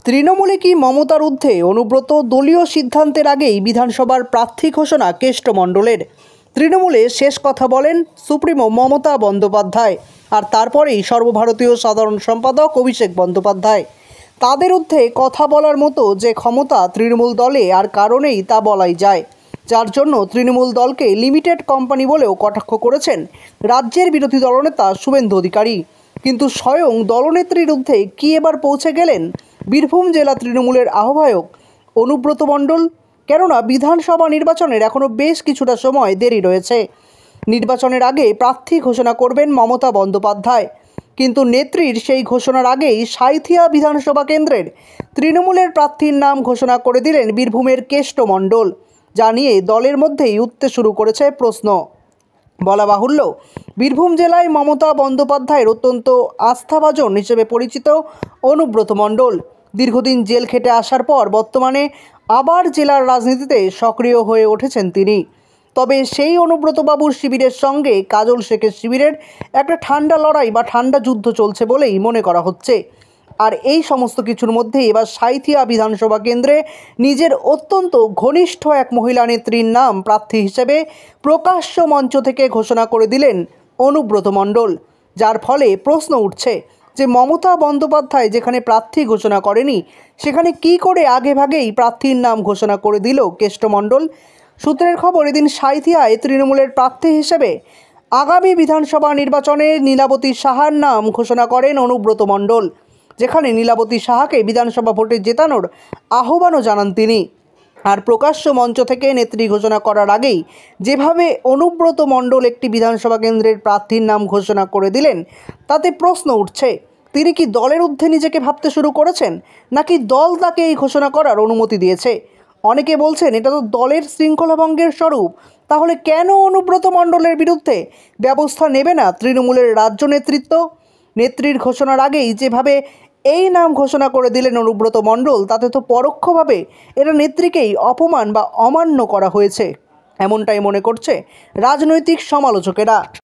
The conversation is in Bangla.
তৃণমূলে কি মমতার ঊর্ধ্বে অনুব্রত? দলীয় সিদ্ধান্তের আগেই বিধানসভার প্রার্থী ঘোষণা কেষ্টমণ্ডলের। তৃণমূলে শেষ কথা বলেন সুপ্রিমো মমতা বন্দ্যোপাধ্যায়, আর তারপরেই সর্বভারতীয় সাধারণ সম্পাদক অভিষেক বন্দ্যোপাধ্যায়। তাদের ঊর্ধ্বে কথা বলার মতো যে ক্ষমতা তৃণমূল দলে আর কারণেই তা বলাই যায়, যার জন্য তৃণমূল দলকে লিমিটেড কোম্পানি বলেও কটাক্ষ করেছেন রাজ্যের বিরোধী দলনেতা শুভেন্দু অধিকারী। কিন্তু স্বয়ং দলনেত্রীর ঊর্ধ্বে কি এবার পৌঁছে গেলেন বীরভূম জেলা তৃণমূলের আহ্বায়ক অনুব্রত মণ্ডল? কেননা বিধানসভা নির্বাচনের এখনও বেশ কিছুটা সময় দেরি রয়েছে। নির্বাচনের আগে প্রার্থী ঘোষণা করবেন মমতা বন্দ্যোপাধ্যায়, কিন্তু নেত্রীর সেই ঘোষণার আগেই সাঁইথিয়া বিধানসভা কেন্দ্রের তৃণমূলের প্রার্থীর নাম ঘোষণা করে দিলেন বীরভূমের কেষ্টমণ্ডল, যা নিয়ে দলের মধ্যেই উঠতে শুরু করেছে প্রশ্ন। বলা বাহুল্য, বীরভূম জেলায় মমতা বন্দ্যোপাধ্যায়ের অত্যন্ত আস্থাভাজন হিসেবে পরিচিত অনুব্রত মণ্ডল দীর্ঘদিন জেল খেটে আসার পর বর্তমানে আবার জেলার রাজনীতিতে সক্রিয় হয়ে উঠেছেন তিনি। তবে সেই অনুব্রতবাবুর শিবিরের সঙ্গে কাজল শেখের শিবিরের একটা ঠান্ডা লড়াই বা ঠান্ডা যুদ্ধ চলছে বলেই মনে করা হচ্ছে। আর এই সমস্ত কিছুর মধ্যে এবার সাঁইথিয়া বিধানসভা কেন্দ্রে নিজের অত্যন্ত ঘনিষ্ঠ এক মহিলা নেত্রীর নাম প্রার্থী হিসেবে প্রকাশ্য মঞ্চ থেকে ঘোষণা করে দিলেন অনুব্রত মণ্ডল, যার ফলে প্রশ্ন উঠছে যে মমতা বন্দ্যোপাধ্যায় যেখানে প্রার্থী ঘোষণা করেনি, সেখানে কি করে আগেভাগেই প্রার্থীর নাম ঘোষণা করে দিল কেষ্টমণ্ডল। সূত্রের খবর, এদিন সাঁইথিয়ায় তৃণমূলের প্রার্থী হিসেবে আগামী বিধানসভা নির্বাচনে নীলাবতী সাহার নাম ঘোষণা করেন অনুব্রত মণ্ডল, যেখানে নীলাবতী সাহাকে বিধানসভা ভোটে জেতানোর আহ্বানও জানান তিনি। আর প্রকাশ্য মঞ্চ থেকে নেত্রী ঘোষণা করার আগেই যেভাবে অনুব্রত মণ্ডল একটি বিধানসভা কেন্দ্রের প্রার্থীর নাম ঘোষণা করে দিলেন, তাতে প্রশ্ন উঠছে তিনি কি দলের ঊর্ধ্বে নিজেকে ভাবতে শুরু করেছেন, নাকি দল তাকে এই ঘোষণা করার অনুমতি দিয়েছে? অনেকে বলছেন এটা তো দলের শৃঙ্খলা ভঙ্গের স্বরূপ। তাহলে কেন অনুব্রত মণ্ডলের বিরুদ্ধে ব্যবস্থা নেবে না তৃণমূলের রাজ্য নেতৃত্ব? নেত্রীর ঘোষণার আগেই যেভাবে এই নাম ঘোষণা করে দিলেন অনুব্রত মণ্ডল, তাতে তো পরোক্ষভাবে এরা নেত্রীকেই অপমান বা অমান্য করা হয়েছে, এমনটাই মনে করছে রাজনৈতিক সমালোচকেরা।